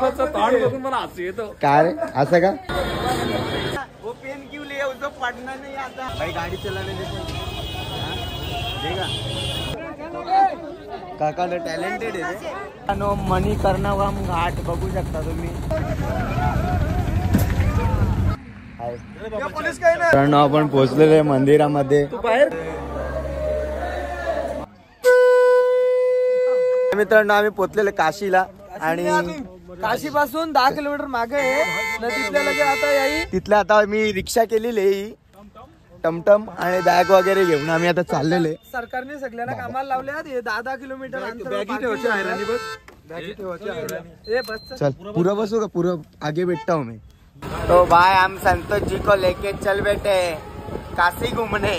तोंड बघून मला हसू येतो. काय रे असं का? वो पेन क्यों ले उसको पढ़ना नहीं आता भाई गाड़ी चलाने देते काका टॅलेंटेड आहे नो मणिकर्णिका घाट बघू शकता तुम्ही. मित्रांनो आपण पोहोचलेलो आहे मंदिरामध्ये. मित्रांनो आम्ही पोहोचलेले काशीला आणि काशी पासून 10 किलोमीटर मागे आहे. तिथल्या आता मी रिक्षा केलेली आहे टमटम आणि बॅग वगैरे घेऊन आम्ही आता चाललेले. सरकारने सगळ्यांना कामाला लावल्यात. हे 10 किलोमीटर चल पूरा बसू का? पूरा आगे बैठता हूँ मैं. तो भाई हम संतोष जी को लेके चल बैठे काशी घूमने.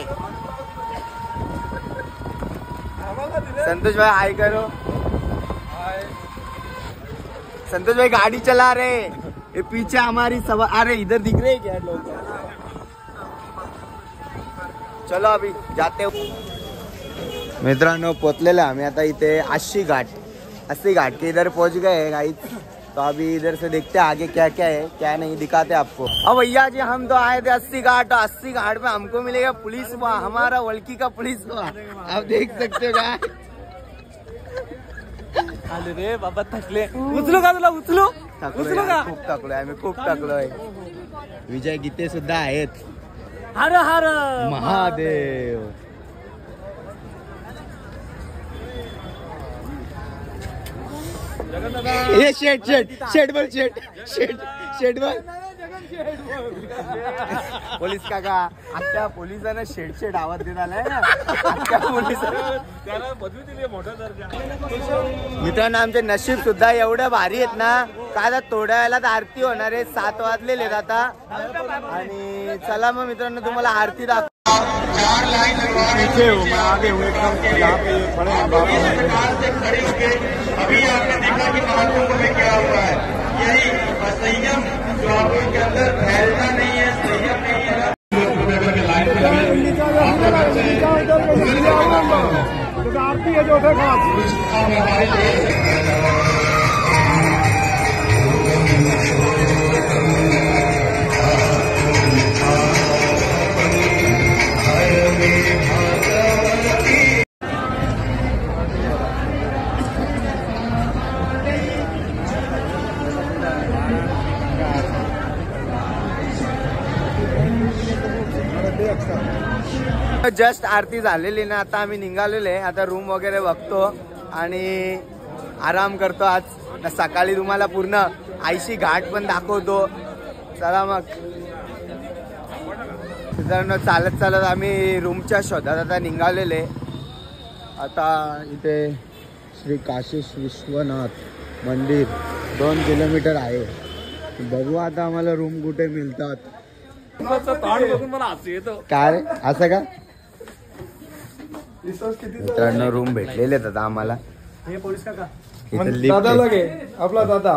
संतोष भाई हाय करो. संतोष भाई गाड़ी चला रहे. ये पीछे हमारी सवा. अरे इधर दिख रहे क्या लोग? चलो अभी जाते हो. मित्रांनो पोचलेले आम्ही आता इथे अस्सी घाट के इधर पहुंच गए गाइस. तो अभी इधर से देखते हैं आगे क्या क्या है क्या नहीं, दिखाते आपको. अब भैया जी हम तो आए थे 80 घाट. 80 घाट पे हमको मिलेगा पुलिस वहाँ, हमारा वल्की का पुलिस वहाँ. आप देख सकते हो क्या. अरे रे बाबा थकले. उचलू का तुला? उचलू का? खूप टाकलोय आम्ही, खूप टाकलोय. विजय गीते सुद्धा आहेत. हर हर महादेव. ये शेट बोल. पोलीस काका आता पोलिसांना शेट आवाज देत आलाय ना. आता मित्रांनो आमचे नशीब सुद्धा एवढं भारी आहेत ना काय आता थोड्या वेळेला आरती होणार आहे. 7 वाजलेले आहेत आता. आणि चला मग मित्रांनो तुम्हाला आरती दाखव. अभी आपने देखा कि महाकुंभ में क्या हुआ है. यही संयम जो आपके अंदर फैलना नहीं है, संयम नहीं है. आरती है जो जस्ट आरती झालेली ना. आता आम्ही निघालेले. आता रूम वगैरे बघतो आणि आराम करतो. आज सकाळी तुम्हाला पूर्ण 80 घाट पण दाखवतो. चला मग मित्रांनो चालत आम्ही रूमच्या शोधात आता निघालेले. आता इथे श्री काशी विश्वनाथ मंदिर 2 किलोमीटर आहे. बघू आता आम्हाला रूम कुठे मिळतात. तोंड बघून मला हसू येतो. काय रे असं का? मित्रांनो रूम भेटलेले आहेत आता आम्हाला. आपला दादा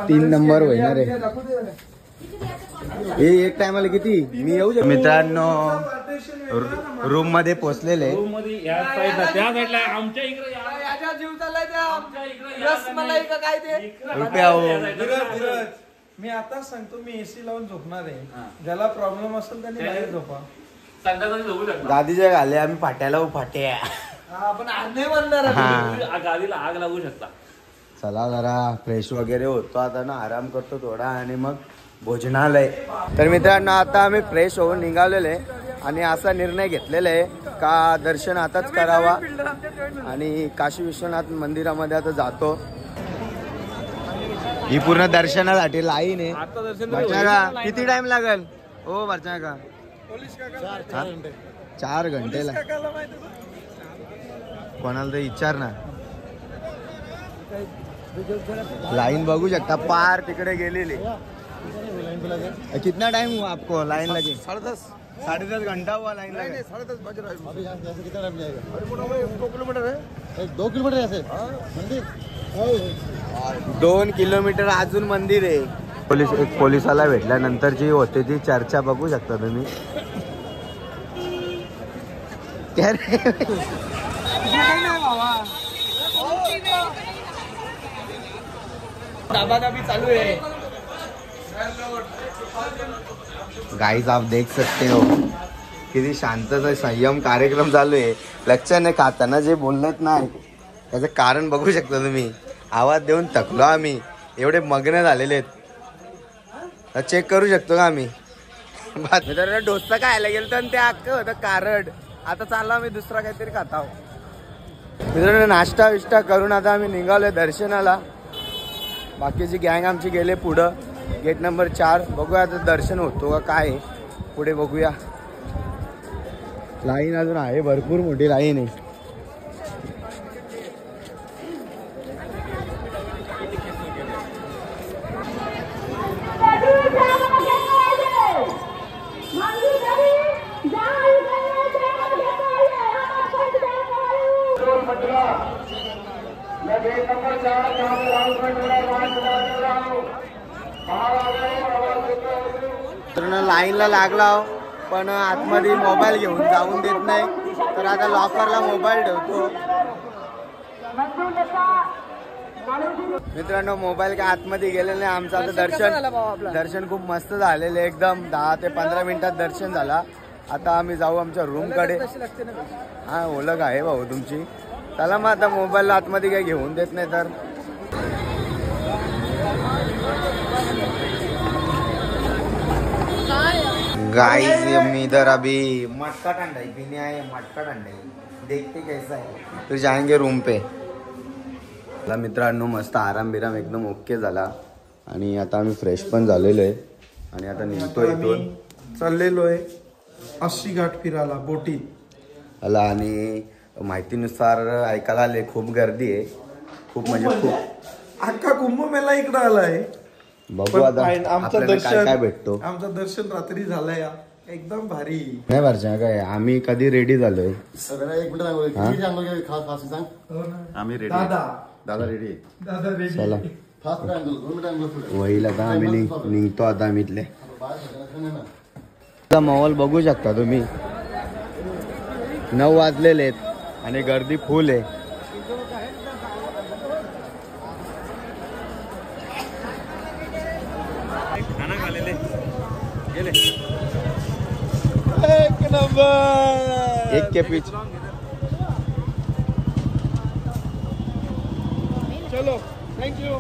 3 नंबर होणार आहे. हे एक टायमाला किती मी येऊ शकतो. मित्रांनो रूम मध्ये पोहोचलेले. रुपया मी आता सांगतो. मी एसी लावून झोपणार आहे. ज्याला प्रॉब्लेम असेल त्यांनी बाहेर झोपा. गादीच्या घाले आम्ही फाट्याला फाट्या. आपण आग नाही बनणार. गादीला आग लागू शकता. चला जरा फ्रेश वगैरे होतो आता ना. आराम करतो थोडा आणि मग भोजनालय. तर मित्रांनो आता आम्ही फ्रेश होऊन निघालेले आणि असा निर्णय घेतलेला आहे का दर्शन आताच करावा आणि काशी विश्वनाथ मंदिरामध्ये आता जातो. ही पूर्ण दर्शनासाठी लाईन आहे. किती टाइम लागेल हो वरच्या का? 4 घंटेला. कोणाला तर विचार ना. लाइन बघू शकता पार तिकडे गेलेली. कितना टाइम हुआ आपको लाइन लगे? 10:30 घंटा हुआ लाइन लगे. 10:30 बज रहा है. कितना टाइम जाएगा? 2 किलोमीटर है. 2 किलोमीटर ऐसे मंदिर 2 किलोमीटर अजून मंदिर आहे. एक पोलिसाला भेटल्यानंतर जी होते ती चर्चा बघू शकता तुम्ही. दाबादाबी चालू है गाइस, आप देख सकते हो किती शांतता संयम कार्यक्रम चालू आहे. लक्षात नाही खाताना जे बोलत नाही त्याचं कारण बघू शकता तुम्ही. आवाज देऊन थकलो आम्ही, एवढे मग्न झालेले आहेत. चेक करू शकतो का आम्ही. मित्रांनो डोसा खायला गेलो तर ते अख्खं होतं कारड. आता चालला आम्ही दुसरा काहीतरी खाता. मित्रांनो नाश्ता विष्टा करून आता आम्ही निघालोय दर्शनाला. बाकीची गँग आमची गेले पुढं गेट नंबर 4. बघूया आता दर्शन होतो का काय पुढे बघूया. लाईन अजून आहे, भरपूर मोठी लाईन आहे. लाईनला लागला पण आतमध्ये मोबाईल घेऊन जाऊन देत नाही, तर आता लॉकरला मोबाईल ठेवतो. मित्रांनो मोबाईल काय आतमध्ये गेलेलं नाही. आमचं आता दर्शन खूप मस्त झालेलं, एकदम 10 ते 15 मिनिटात दर्शन झाला. आता आम्ही जाऊ आमच्या रूम कडे. हा ओळख आहे भाऊ तुमची. चला मग आता मोबाईलला आतमध्ये काही घेऊन देत नाही तर. गाइस हम इधर अभी मटका ठंडाई पीने आए. मटका ठंडाई देखते कैसा है, फिर जाएंगे रूम पे. मित्रांनो मस्त आराम बिराम एकदम ओके झाला आणि आता आम्ही फ्रेश पण झालेलो आहे आणि आता निघतो इथून. चाललेलो आहे अस्सी घाट फिरायला बोटीत आला. आणि माहितीनुसार ऐकायला आले खूप गर्दी आहे, खूप म्हणजे खूप. अख्खा कुंभमेळा इकडे आलाय. बघू आता आमचं दर्शन काय भेटतो. आमचं दर्शन रात्री झालंय एकदम भारी. नाही भरच्या काय आम्ही कधी रेडी झालोय. आम्ही रेडी. दादा रेडी. चला वहीला का आम्ही निघतो आता. आम्ही इथले माहोल बघू शकता तुम्ही. 9 वाजलेले आहेत आणि गर्दी फुल आहे. एक नंबर एक के पीछे. चलो थँक्यू.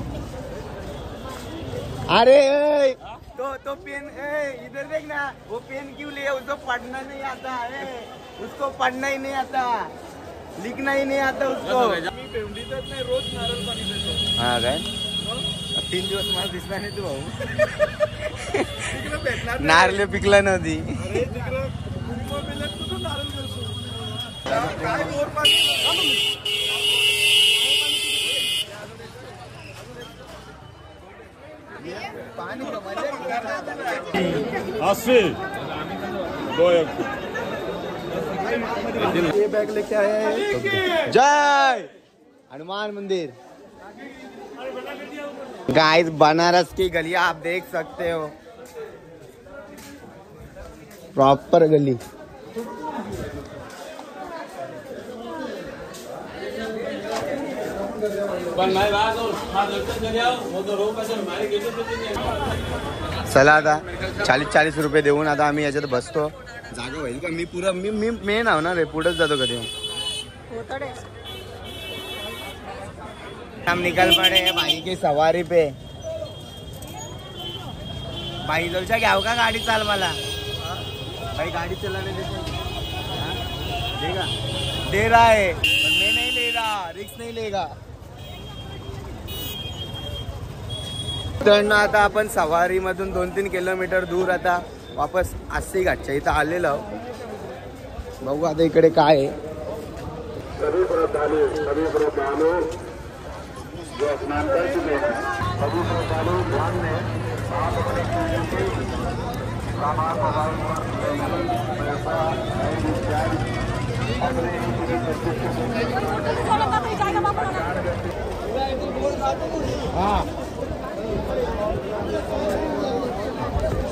अरे तो पेन इधर देख ना, वो पेन क्यों लिया? उसको पढ़ना नहीं आता है, उसको पढ़ना ही नहीं आता, लिखना ही नहीं आता उसको. रोज नारळ पाणी देतो. हा काय 3 दिवस मला दिसला नाही तू भाऊ. नारळ पिकला नव्हती. ये बैग लेके आया है. जय हनुमान मंदिर. गाइस बनारस की गलियां आप देख सकते हो, प्रॉपर गली. चला आता 40-40 रुपये देऊन आता आम्ही याच्यात बसतो. जागा होईल का? मी पुरा मी मेन आहो ना रे, पुढेच जातो कधी. हम निकल पड़े भाई की सवारी पे. भाई जाऊच्या घ्याव का गाडी चाल मला. भाई गाड़ी चलाने देगा दे रहा है पर मैं नहीं ले रहा, रिस्क नहीं लेगा. तर आता आपण सवारी मधून 2-3 किलोमीटर दूर आता वापस अस्सी घाटच्या इथं आलेलो. बघू आता इकडे काय आहे. सभी श्रद्धालु जो स्नान कर चुके हैं, सभी श्रद्धालु ध्यान में आप अपने सामान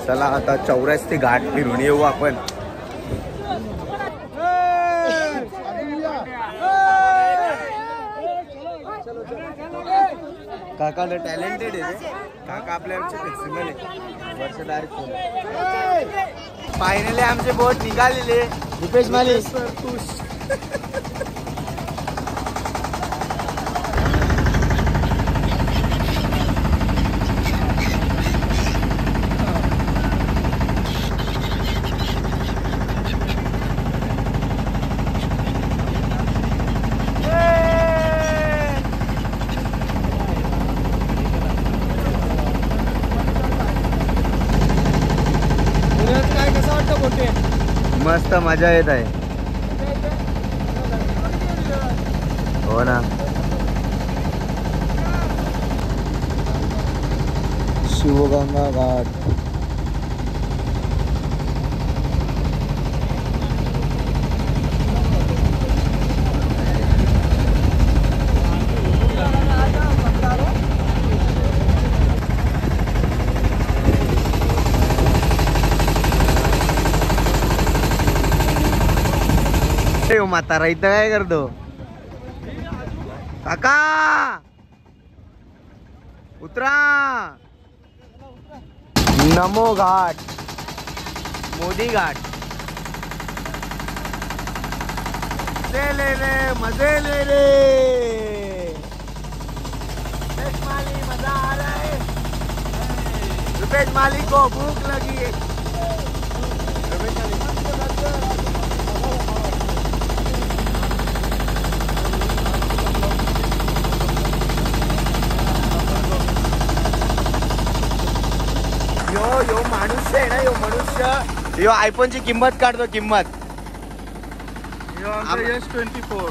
चला आता 84 घाट फिरून येऊ आपण. काका टॅलेंटेड आहे रे. काका आपल्यापेक्षा फ्लेक्सिबल आहे. वर्षदार फायनली आमचे बोट निघालेले. रुपेश माली मस्त मजा येत आहे. हो ना. शिवगंगा घाट. म्हातारा इथं काय करतो काका? उतरा. नमो घाट, मोदी घाट. ले ले ले मजे ले रे. रुपेश माली मजा आ रहा है. रुपेश माली को भूख लगी है. यो मनुष्य आहे ना, यो मनुष्य यो आयफोनची किंमत काढतो. किंमत S24.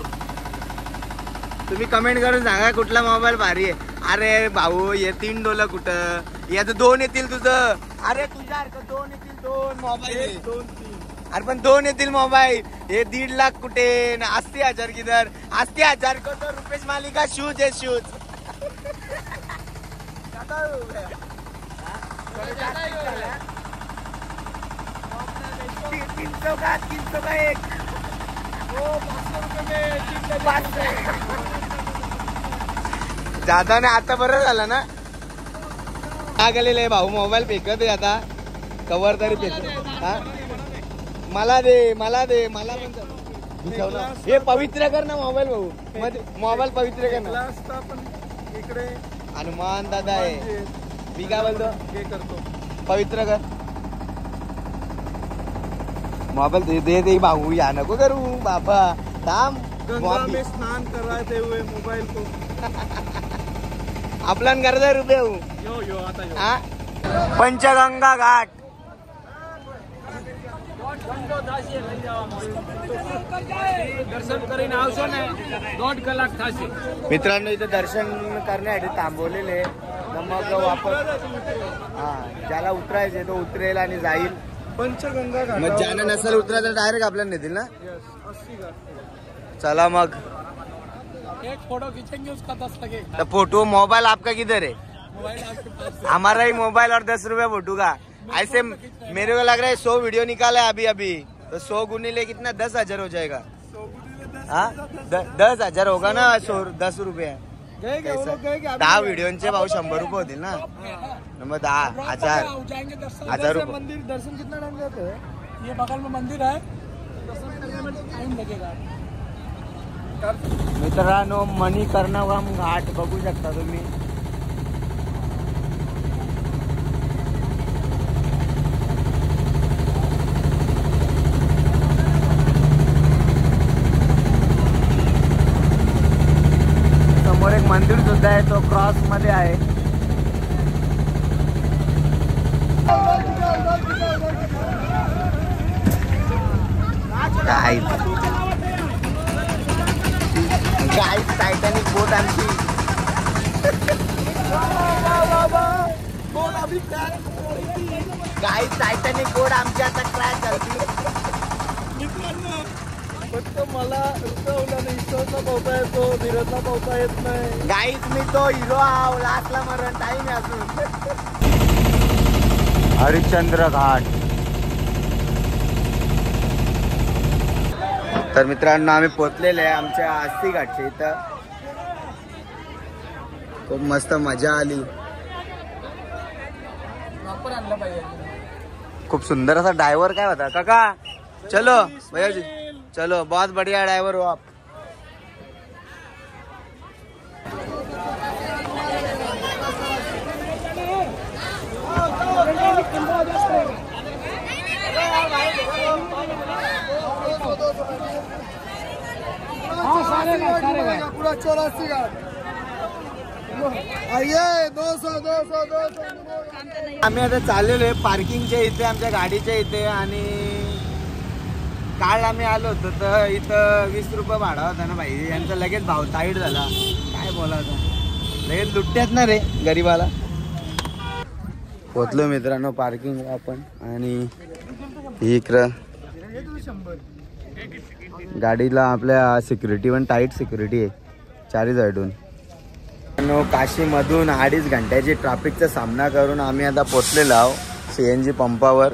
तुम्ही कमेंट करून सांगा कुठला मोबाईल भारी आहे. अरे भाऊ हे 3 डोलं कुठं, याचं 2 येतील तुझं. अरे तुझ्यासारखं 2 येतील 2 मोबाईल. 2-3. अरे पण 2 येतील मोबाईल. हे 1.5 लाख कुठे, 80,000 किधर. 80,000 को तो रुपेश माली का शूज है शूज. 300 का एक. ज्यादा नाही. आता बरं झालं ना. का गेलेलं आहे भाऊ मोबाईल फेकत आहे आता. कवर तरी फेकत. हा मला दे मला दे. मला पण हे पवित्र कर ना मोबाईल भाऊ. मोबाईल पवित्र कर ना. इकडे हनुमान दादा आहे. मी काय बोलतो हे करतो. पवित्र कर मोबाईल. दे दे भाऊ. या नको करू बाबा. थांब. गंगा में स्नान कराते हुए मोबाईल को आपला गरजा रुपये हो. यो यो आता यो. हा पंचगंगा घाट. दर्शन કરીને આવશો ને 1.5 કલાક થશે. मित्रांनो इथं दर्शन करण्यासाठी थांबवलेले. मग वापस हा ज्याला उतरायचे तो उतरेल आणि जाईल. पंचगंगा घाट. मग ज्याने नसेल उतरायचं डायरेक्ट आपल्याला नेतील ना. 80 घाट. चला मग. एक फोटो खींचेंगे उसका 10 लगेगा. तो फोटो मोबाइल आपका किधर है? मोबाइल आपके पास. हमारा ही मोबाइल और 10 रुपया फोटो का. ऐसे मेरे को लग रहा है 100 वीडियो निकाला है अभी अभी. तो 100 गुनी ले कितना 10,000 हो जाएगा. हाँ 10,000 होगा ना. 10 रुपये 10 व्हिडिओचे भाऊ 100 रुपये होतील ना. मग 10,000 रुपये. मंदिर दर्शन कितना टाइम जाते हैं? ये बगल में मंदिर है. दर्शन करने में टाइम लगेगा. मित्रांनो मणिकर्णिका घाट बघू शकता तुम्ही. समोर एक मंदिर सुद्धा आहे. तो क्रॉस मध्ये आहे. गाईस टायटॅनिक बोट आमची. गाईस टायटॅनिक बोट आमची आता क्रॅश झाली. फक्त मला उतरवला नाही. ईश्वरला पोहता येतो, धीरजला पोहता येत नाही. गाईस मी तो हिरो आहो. लास्टला मरण टाइम आहे अजून. हरिश्चंद्र घाट. तर मित्रांनो आम्ही पोहोचलेले आहे आमच्या 80 घाटच्या इथं. खूप मस्त मजा आली. खूप सुंदर असा ड्रायव्हर काय होता काका. चलो भैया जी चलो, बहुत बढ़िया ड्राइवर हो आप. पूरा 84 का. आम्ही आता चाललेलो आहे पार्किंगच्या इथे, आमच्या गाडीच्या इथे. आणि काल आम्ही आलो होतो तर इथं 20 रुपये भाडा होता ना भाई. यांचा लगेच भाव टाईट झाला. काय बोलायचं, लगेच लुट्ट्यात ना रे गरीबाला. पोचलो मित्रांनो पार्किंगला आपण. आणि इकडं गाडीला आपल्या सिक्युरिटी पण टाईट सिक्युरिटी आहे 4 साईडून. काशीमधून 2.5 घंट्याची ट्रॅफिकचा सामना करून आम्ही आता पोचलेलो आहोत CNG पंपावर.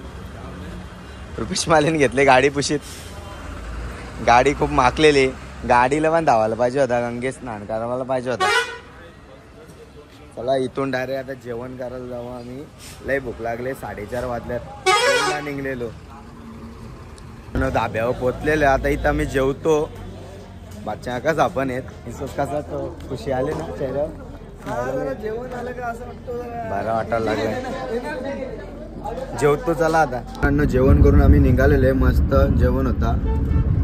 रुपेश मालेने घेतले गाडी पुशीत. गाडी खूप माकलेली. गाडीला पण धावायला पाहिजे होता, गंगे स्नान करायला पाहिजे होता. चला इथून डायरेक्ट आता जेवण करायला जाऊ आम्ही. लय भूक लागले, 4:30 वाजल्यात निघलेलो. धाब्यावर पोचलेलो. आता इथं आम्ही जेवतो. बादशाह कसा आपण येत कसा तो खुशी आले ना चेहऱ्यावर. जेवण आलं का असं वाटतं, बरं वाटायला लागलं. जेवतो चला आता. जेवण करून आम्ही निघालेले. मस्त जेवण होता,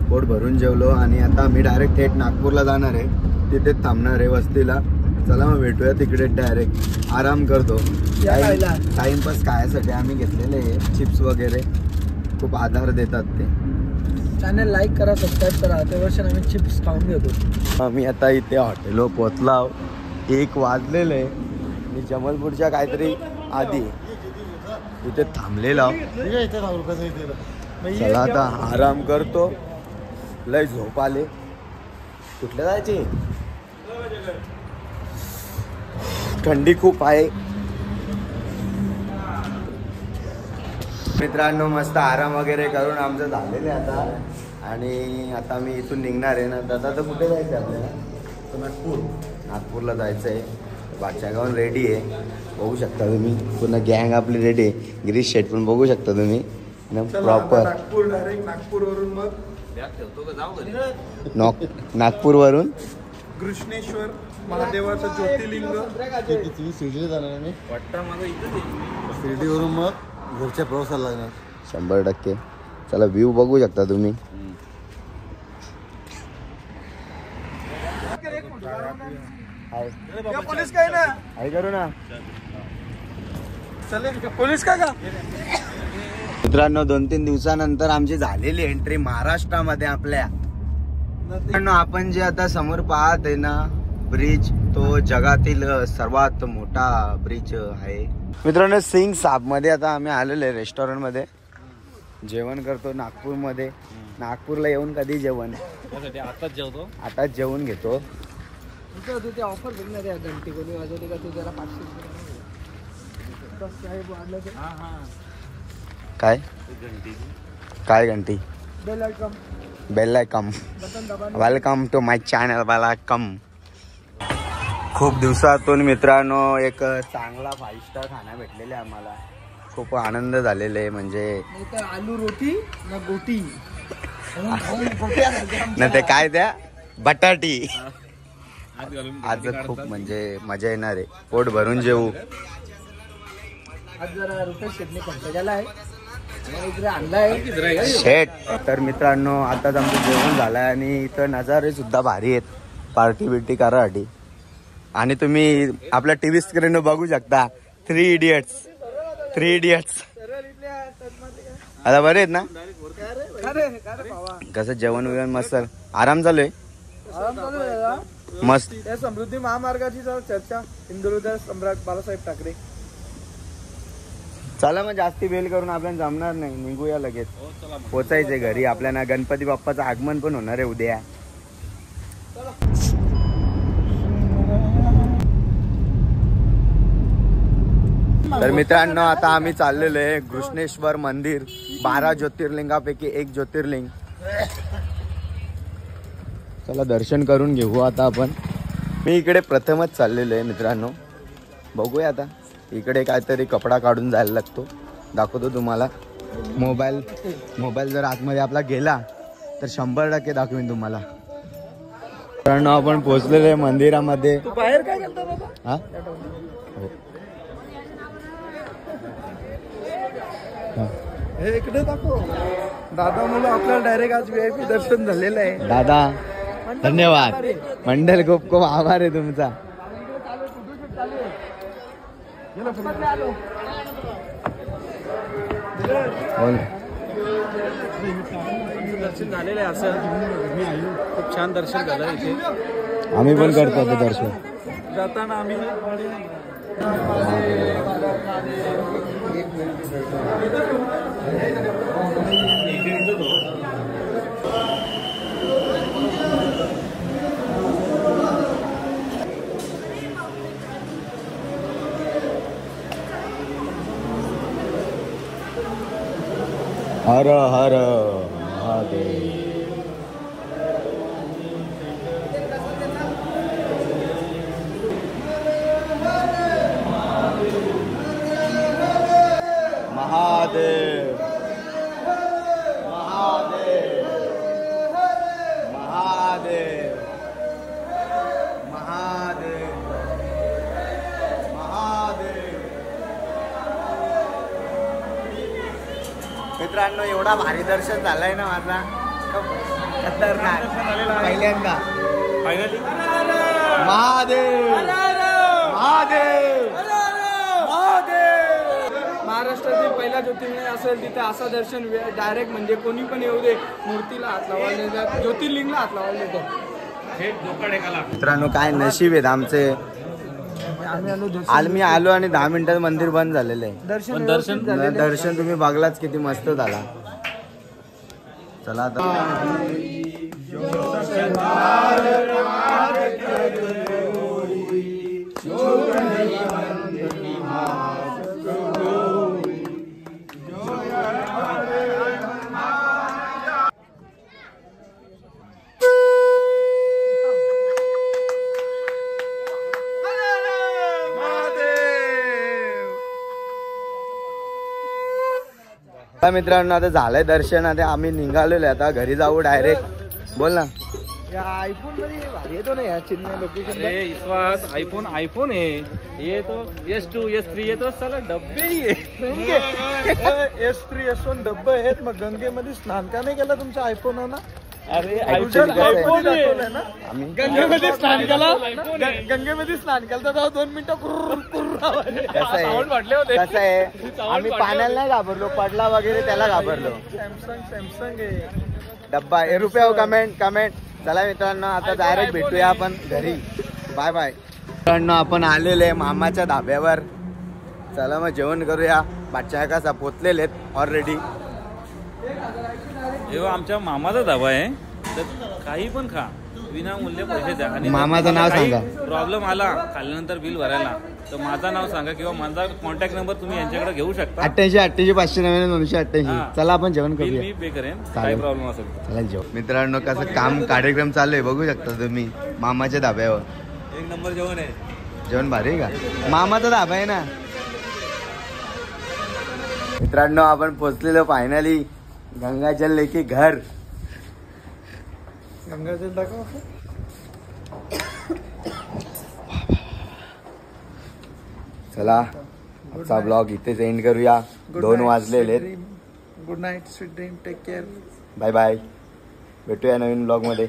पोट भरून जेवलो. आणि आता आम्ही डायरेक्ट थेट नागपूरला जाणार आहे. तिथेच थांबणार आहे वस्तीला. चला मग भेटूया तिकडे. डायरेक्ट आराम करतो. टाइमपास खायसाठी आम्ही घेतलेले आहे चिप्स वगैरे. खूप आधार देतात ते. चॅनल लाईक करा, सबस्क्राईब करा. त्या वर्षी आम्ही चिप्स खाऊन घेतो. आम्ही आता इथे हॉटेलवर पोचला. 1 वाजलेलं आहे. मी जबलपूरच्या काहीतरी आधी इथे थांबलेला. चला आता आराम करतो. लय झोप आले. कुठल्या जायची, थंडी खूप आहे. मित्रांनो मस्त आराम वगैरे करून आमचं झालेलं आहे आता. आणि आता मी इथून निघणार आहे ना. दादा तर कुठे जायचं आहे आपल्याला? नागपूरला जायचं आहे. बादशाहगावून रेडी आहे, बघू शकता तुम्ही. पूर्ण गँग आपली रेडी आहे. गिरीश शेट पण बघू शकता तुम्ही प्रॉपर. नागपूर डायरेक्ट नागपूरवरून मग नागपूरवरून कृष्णेश्वर महादेवाचं ज्योतिर्लिंग. शिर्डीवरून मग घरच्या प्रवासाला लागणार 100%. चला व्ह्यू बघू शकता तुम्ही. पोलीस काय ना काय करू ना चालेल. पोलीस काय का मित्रांनो 2-3 दिवसानंतर आमची झालेली एंट्री महाराष्ट्रामध्ये आपल्या. मित्रांनो आपण जे आता समोर पाहत आहे ना ब्रिज, तो जगातील सर्वात मोठा ब्रिज आहे. मित्रांनो सिंग साब मध्ये आता आम्ही आलेलो आहे रेस्टॉरंट मध्ये. जेवण करतो नागपूरमध्ये. नागपूरला येऊन कधी जेवण, आताच जेवतो. आताच जेवण घेतो. ते ऑफर भेटणार आहे. घंटी कोणी वाजवली का तू त्याला 500 काय काय घंटी? Bell icon. Bell icon. Welcome to my channel. Welcome. खूप दिवसातून मित्रांनो एक चांगला 5 स्टार खाना भेटलेला आहे आम्हाला. खूप आनंद झालेला आहे. म्हणजे आलू रोटी ना गोटी ना ते काय त्या बटाटी. आज खूप म्हणजे मजा येणार आहे. पोट भरून जेवू. आज जरा रुपये शेटने खर्च केला आहे. इकडे आणलाय शेट. तर मित्रांनो आताच आमचं जेवण झालंय आणि इथं नजारे सुद्धा भारी आहेत पार्टी बिर्टी करासाठी. आणि तुम्ही आपल्या टीव्ही स्क्रीनवर बघू शकता 3 इडियट्स. 3 इडियट्स आता बरे आहेत ना? कसं जेवण वगैरे मस्त आराम चालू आहे. मस्त. या समृद्धी महामार्गाची जरा चर्चा. इंदुरदर सम्राट बाळासाहेब ठाकरे. चला मग जास्ती वेळ करून आपल्याला जमणार नाही. निघूया लगेच. पोचायचंय घरी आपल्याला. गणपती बाप्पाचं आगमन पण होणार आहे उद्या. तर मित्रांनो आता आम्ही चाललेलो आहे कृष्णेश्वर मंदिर. 12 ज्योतिर्लिंगापैकी एक ज्योतिर्लिंग. चला दर्शन करून घेऊ आता आपण. मी इकडे प्रथमच चाललेलो आहे मित्रांनो. बघूया आता इकडे काहीतरी कपडा काढून जायला लागतो. दाखवतो तुम्हाला. मोबाईल जर आतमध्ये आपला गेला तर 100% दाखवेन तुम्हाला. मित्रांनो आपण पोहोचलेलो आहे मंदिरामध्ये. बाहेर काय करतो बाबा? हा हे इकडे दाखव. दादा मुलं आपल्याला डायरेक्ट आज VIP दर्शन झालेलं आहे. दादा धन्यवाद. मंडल खूप खूप आभार आहे तुमचा. बोल. दर्शन झालेलं आहे असं खूप छान दर्शन झालं इथे. आम्ही पण करतो ते दर्शन. जाताना आम्ही हर हर महादेव. महादेव महादेव महादेव महादेव महादेव. मित्रांनो एवढा भारी दर्शन झालंय ना माझा. खतरनाक. पहिल्यांदा महादेव महादेव महाराष्ट्रातील पहिला ज्योतिर्लिंग असेल तिथे असं दर्शन डायरेक्ट म्हणजे कोणी पण येऊ दे मूर्तीला हात लावायला देतात, ज्योतिर्लिंगला हात लावायला देतात. मित्रांनो काय नशीब आहेत आमचे. मी आलो आणि 10 मिनिटात मंदिर बंद झालेलं आहे. दर्शन तुम्ही बघलाच किती मस्त झाला. चला आता मित्रांनो आता झालंय दर्शन. आता आम्ही निघालेलो आहे. आता घरी जाऊ डायरेक्ट. बोल ना. या आयफोन मध्ये भारी येतो ना या चिन्ह लोकेशन. विश्वास आयफोन है ये तो S2 S3 ये तो साला डब्बे ही है. S3 S1 डब्बे आहेत. मग गंगेमध्ये स्नान का नाही केलं तुमच्या आयफोन ना? अरे Actually कसं आहे, ना आम्ही गंगेमध्ये स्नान केलं. गंगेमध्ये स्नान केलं तर 2 मिनिटं कसं आहे आम्ही पाण्याला नाही घाबरलो. पडला वगैरे त्याला घाबरलो. सॅमसंग आहे डब्बा. रुपये कमेंट. चला मित्रांनो आता डायरेक्ट भेटूया आपण घरी. Bye bye. मित्रांनो आपण आलेले आहे मामाच्या धाब्यावर. चला मग जेवण करूया. बादशाह कसा पोचलेले आहेत ऑलरेडी. जेव्हा आमच्या मामाचा धाबा आहे तर काही पण खा विनामूल्य पैसे द्या. आणि मामाचं नाव सांगा. प्रॉब्लेम आला खाल्ल्यानंतर बिल भरायला तर माझं नाव सांगा किंवा माझा कॉन्टॅक्ट नंबर तुम्ही यांच्याकडे घेऊ शकता. 88 599 988. चला आपण जेवण करूया. मी पे करेन काही प्रॉब्लेम असेल. चला जेवण. मित्रांनो कसं काम कार्यक्रम चालू आहे बघू शकता तुम्ही मामाच्या धाब्यावर. 1 नंबर जेवण आहे. जेवण भारी आहे का? मामाचा धाबा आहे ना. मित्रांनो आपण पोचलेलो फायनली गंगाजल लेके घर. गंगाजल दाखव. चला आजचा ब्लॉग इथेच एंड करूया. 2 वाजलेले. Good night, sweet dream, take care. Bye bye. भेटूया नवीन ब्लॉग मध्ये.